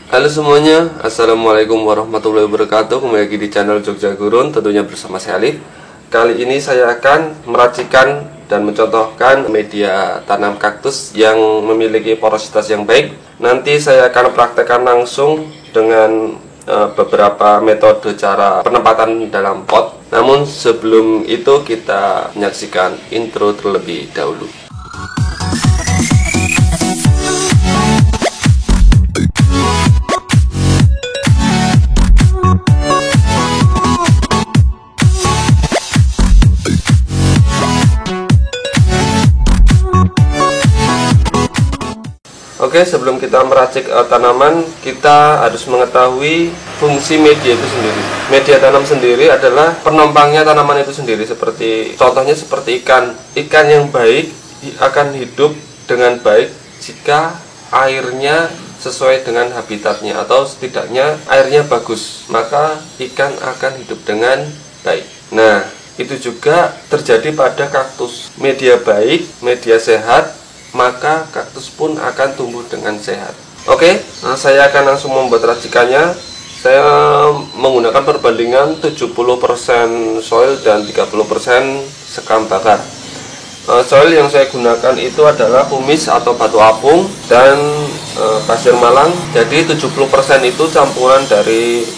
Halo semuanya, Assalamualaikum warahmatullahi wabarakatuh. Kembali lagi di channel Jogja Gurun, tentunya bersama saya Alif. Kali ini saya akan meracikan dan mencontohkan media tanam kaktus yang memiliki porositas yang baik. Nanti saya akan praktekkan langsung dengan beberapa metode cara penempatan dalam pot. Namun sebelum itu kita menyaksikan intro terlebih dahulu. Oke, sebelum kita meracik tanaman, kita harus mengetahui fungsi media itu sendiri. Media tanam sendiri adalah penopangnya tanaman itu sendiri. Contohnya seperti ikan. Ikan yang baik akan hidup dengan baik jika airnya sesuai dengan habitatnya, atau setidaknya airnya bagus, maka ikan akan hidup dengan baik. Nah, itu juga terjadi pada kaktus. Media baik, media sehat, maka kaktus pun akan tumbuh dengan sehat. Oke, saya akan langsung membuat racikannya. Saya menggunakan perbandingan 70% soil dan 30% sekam bakar. Soil yang saya gunakan itu adalah kumis atau batu apung dan pasir malang. Jadi 70% itu campuran dari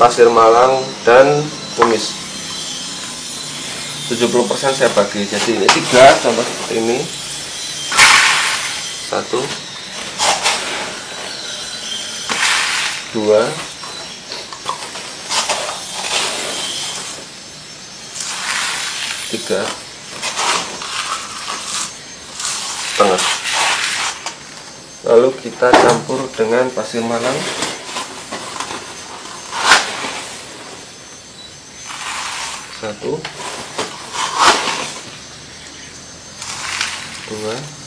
pasir malang dan kumis. 70% saya bagi, jadi ini 3 contoh seperti ini. 1 2 3 setengah. Lalu kita campur dengan pasir malang. 1 2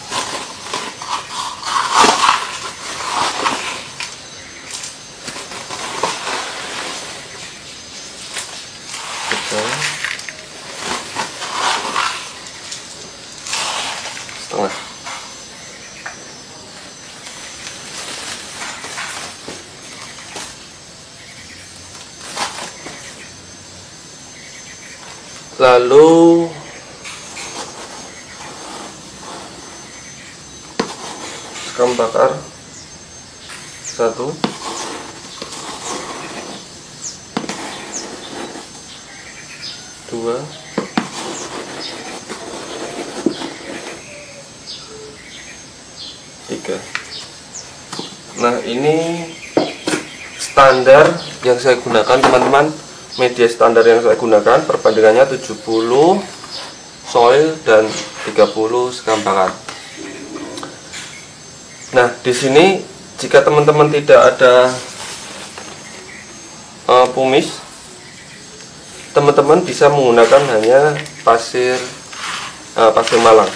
setengah. Lalu sekam bakar 1 2 3. Nah, ini standar yang saya gunakan, teman-teman. Media standar yang saya gunakan perbandingannya 70 soil dan 30 sekam bakar. Nah, di sini jika teman-teman tidak ada pumis, teman-teman bisa menggunakan hanya pasir malang.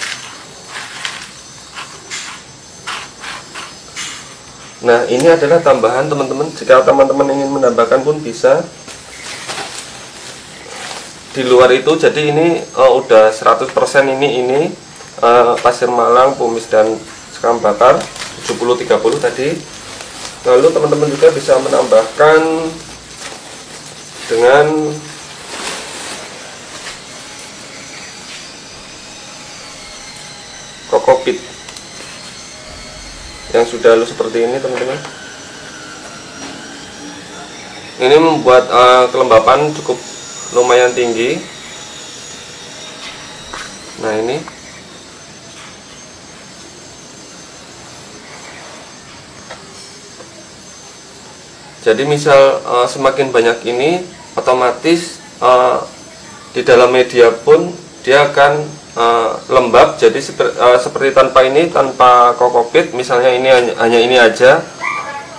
Nah, ini adalah tambahan, teman-teman. Jika teman-teman ingin menambahkan pun bisa di luar itu. Jadi ini udah 100% ini pasir malang, pumis dan sekam bakar 70-30 tadi. Lalu teman-teman juga bisa menambahkan dengan kokopit yang sudah halus seperti ini, teman-teman. Ini membuat kelembapan cukup lumayan tinggi. Nah, ini jadi misal semakin banyak ini, otomatis di dalam media pun dia akan lembab. Jadi seperti tanpa tanpa kokopit, misalnya ini hanya ini aja,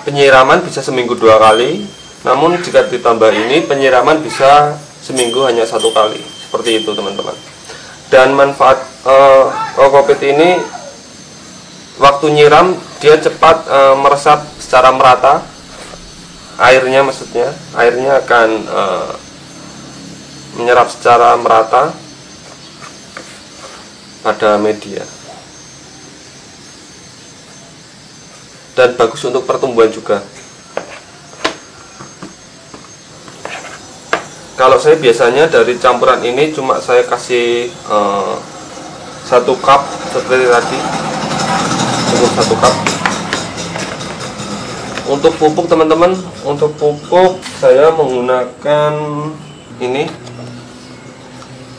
penyiraman bisa seminggu 2 kali. Namun jika ditambah ini, penyiraman bisa seminggu hanya 1 kali. Seperti itu, teman-teman. Dan manfaat kokopit ini, waktu nyiram dia cepat meresap secara merata. Airnya akan menyerap secara merata pada media. dan bagus untuk pertumbuhan juga. Kalau saya biasanya dari campuran ini cuma saya kasih 1 cup seperti tadi, cukup 1 cup. Untuk pupuk teman-teman, untuk pupuk saya menggunakan ini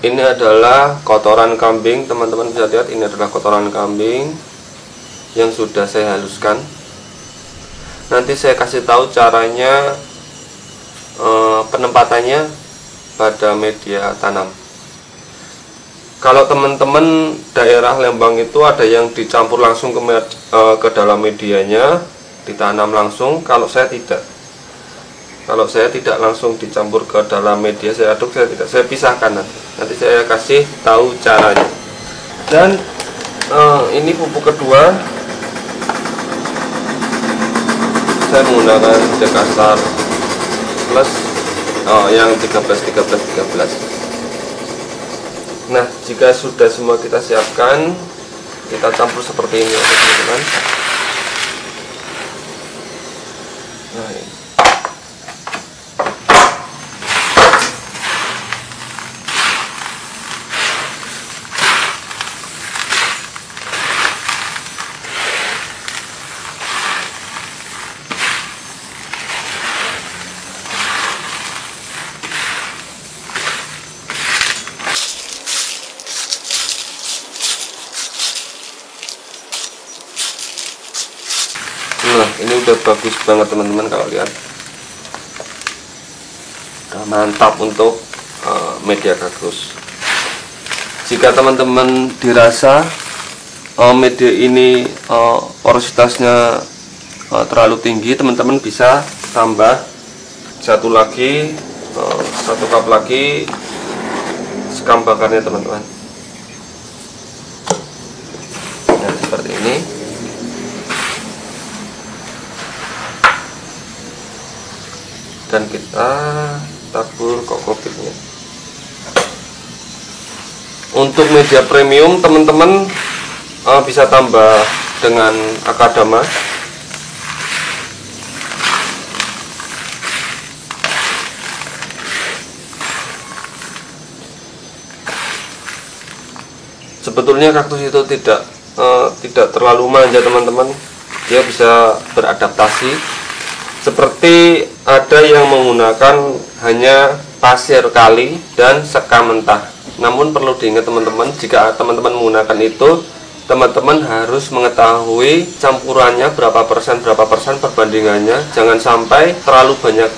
adalah kotoran kambing. Teman-teman bisa lihat, ini adalah kotoran kambing yang sudah saya haluskan. Nanti saya kasih tahu caranya penempatannya pada media tanam. Kalau teman-teman daerah Lembang itu ada yang dicampur langsung ke dalam medianya, ditanam langsung. Kalau saya tidak. Kalau saya tidak langsung dicampur ke dalam media, saya aduk, saya tidak, saya pisahkan nanti saya kasih tahu caranya. Dan ini pupuk kedua, saya menggunakan Dekastar Plus yang 13. Nah, jika sudah semua kita siapkan, kita campur seperti ini, teman-teman. Nah, ini. Nah, ini udah bagus banget teman-teman, kalau lihat udah mantap untuk media gabus. Jika teman-teman dirasa media ini porositasnya terlalu tinggi, teman-teman bisa tambah 1 lagi, 1 cup lagi sekam bakarnya teman-teman. Nah, seperti ini. Dan kita tabur kokopitnya. Untuk media premium teman-teman bisa tambah dengan akadama. Sebetulnya kaktus itu tidak terlalu manja teman-teman, dia bisa beradaptasi. Seperti ada yang menggunakan hanya pasir kali dan sekam mentah. Namun perlu diingat teman-teman, jika teman-teman menggunakan itu, teman-teman harus mengetahui campurannya berapa persen perbandingannya. Jangan sampai terlalu banyak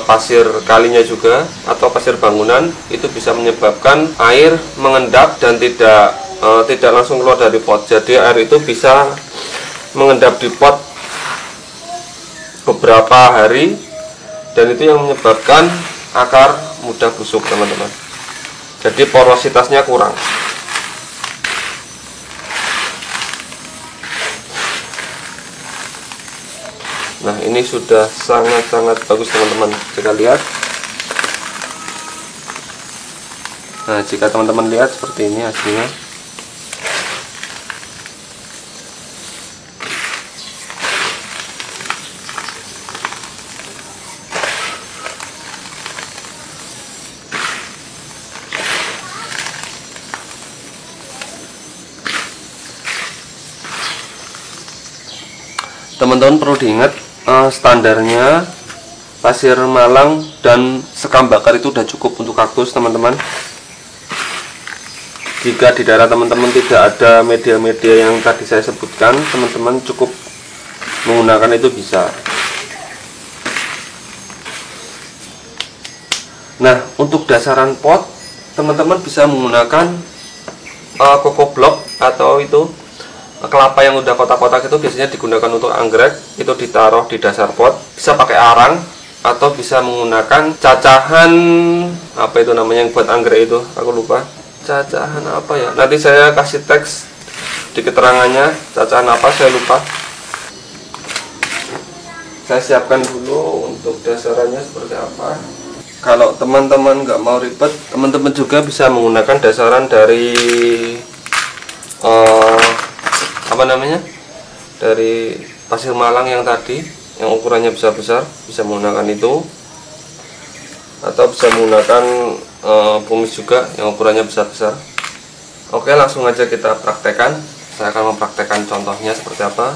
pasir kalinya juga atau pasir bangunan, itu bisa menyebabkan air mengendap dan tidak langsung keluar dari pot. Jadi air itu bisa mengendap di pot beberapa hari, dan itu yang menyebabkan akar mudah busuk teman-teman. Jadi porositasnya kurang. Nah, ini sudah sangat-sangat bagus teman-teman, jika lihat. Nah, jika teman-teman lihat seperti ini hasilnya. Teman-teman perlu diingat, standarnya pasir malang dan sekam bakar itu udah cukup untuk kaktus teman-teman. Jika di daerah teman-teman tidak ada media-media yang tadi saya sebutkan, teman-teman cukup menggunakan itu bisa. Nah, untuk dasaran pot, teman-teman bisa menggunakan koko blok atau itu kelapa yang udah kotak-kotak, itu biasanya digunakan untuk anggrek. Itu ditaruh di dasar pot, bisa pakai arang atau bisa menggunakan cacahan, apa itu namanya yang buat anggrek itu, aku lupa cacahan apa ya, nanti saya kasih teks di keterangannya cacahan apa, saya lupa. Saya siapkan dulu untuk dasarannya seperti apa. Kalau teman-teman nggak mau ribet, teman-teman juga bisa menggunakan dasaran dari apa namanya, dari pasir malang yang tadi, yang ukurannya besar-besar, bisa menggunakan itu. atau bisa menggunakan pumis juga yang ukurannya besar-besar. Oke, langsung aja kita praktekkan. Saya akan mempraktekkan contohnya seperti apa.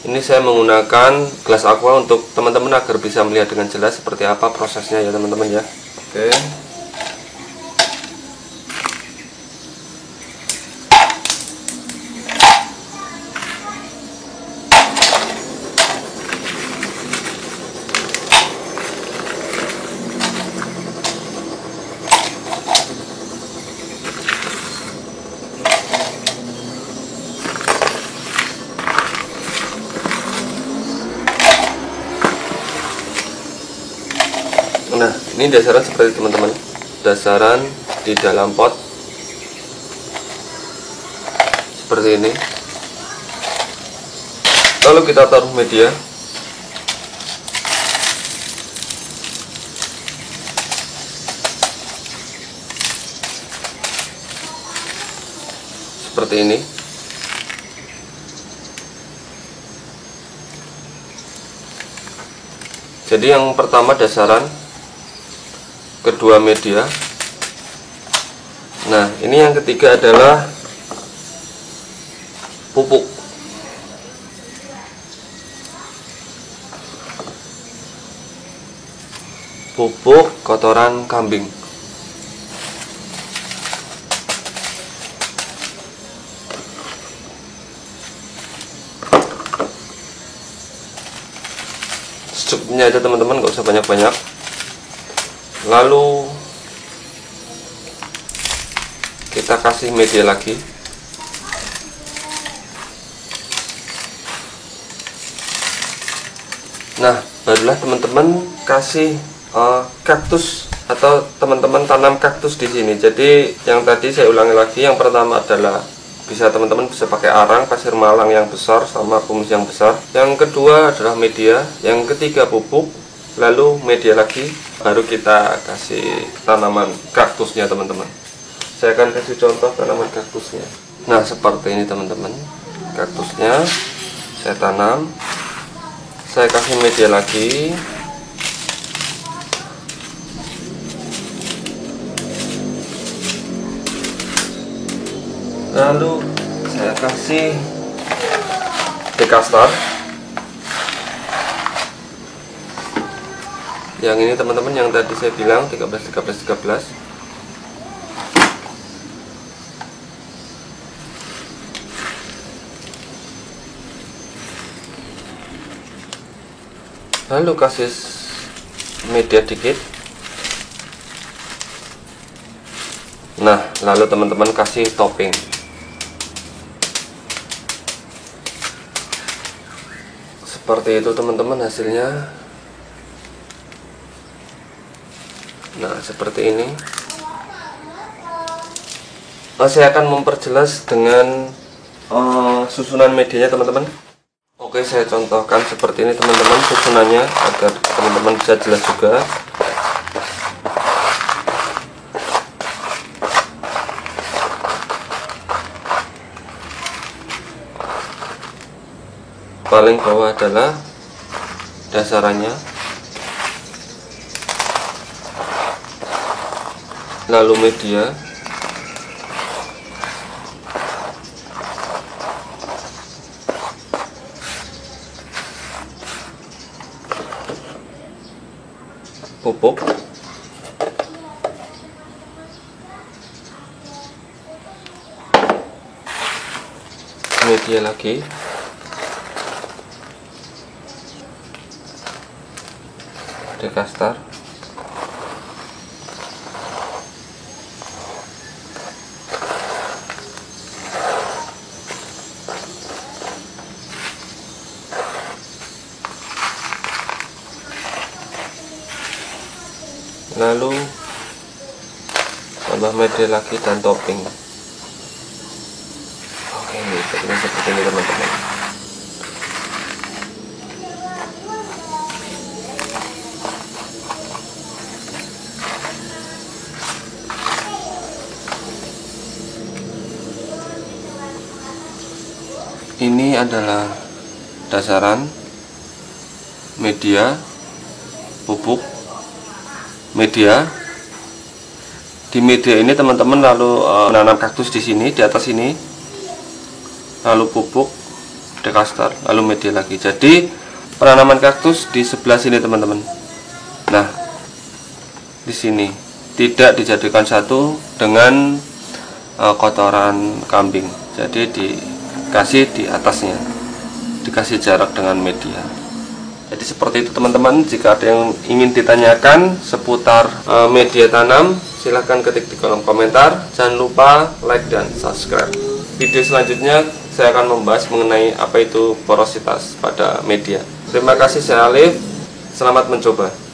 Ini saya menggunakan gelas aqua untuk teman-teman agar bisa melihat dengan jelas seperti apa prosesnya ya teman-teman ya. Oke. Nah, ini dasaran seperti teman-teman, dasaran di dalam pot seperti ini. Lalu kita taruh media. Seperti ini. Jadi yang pertama dasaran, kedua media. Nah, ini yang ketiga adalah pupuk. Pupuk kotoran kambing. Secukupnya aja teman-teman, gak usah banyak-banyak. Lalu kita kasih media lagi. Nah, barulah teman-teman kasih kaktus atau teman-teman tanam kaktus di sini. Jadi yang tadi saya ulangi lagi, yang pertama adalah teman-teman bisa pakai arang, pasir malang yang besar sama kumis yang besar. Yang kedua adalah media, yang ketiga pupuk, lalu media lagi, baru kita kasih tanaman kaktusnya teman-teman. Saya akan kasih contoh tanaman kaktusnya. Nah, seperti ini teman-teman, kaktusnya saya tanam. Saya kasih media lagi. Lalu saya kasih dekastar. Yang ini teman-teman, yang tadi saya bilang 13. Lalu kasih media dikit. Nah, lalu teman-teman kasih topping. Seperti itu teman-teman hasilnya. Nah, seperti ini. Saya akan memperjelas dengan susunan medianya teman-teman. Oke, saya contohkan seperti ini teman-teman susunannya agar teman-teman bisa jelas juga. Paling bawah adalah dasarannya, lalu media, pupuk, media lagi, dekastar, lalu tambah media lagi dan topping. Oke, seperti ini teman-teman. Ini adalah dasaran, media, pupuk, media. Di media ini teman-teman lalu menanam kaktus di sini, di atas ini, lalu pupuk dekastar, lalu media lagi. Jadi penanaman kaktus di sebelah sini teman-teman. Nah, di sini tidak dijadikan satu dengan kotoran kambing. Jadi dikasih di atasnya, dikasih jarak dengan media. Jadi seperti itu teman-teman. Jika ada yang ingin ditanyakan seputar media tanam, silahkan ketik di kolom komentar. Jangan lupa like dan subscribe. Video selanjutnya saya akan membahas mengenai apa itu porositas pada media. Terima kasih, saya Alif. Selamat mencoba.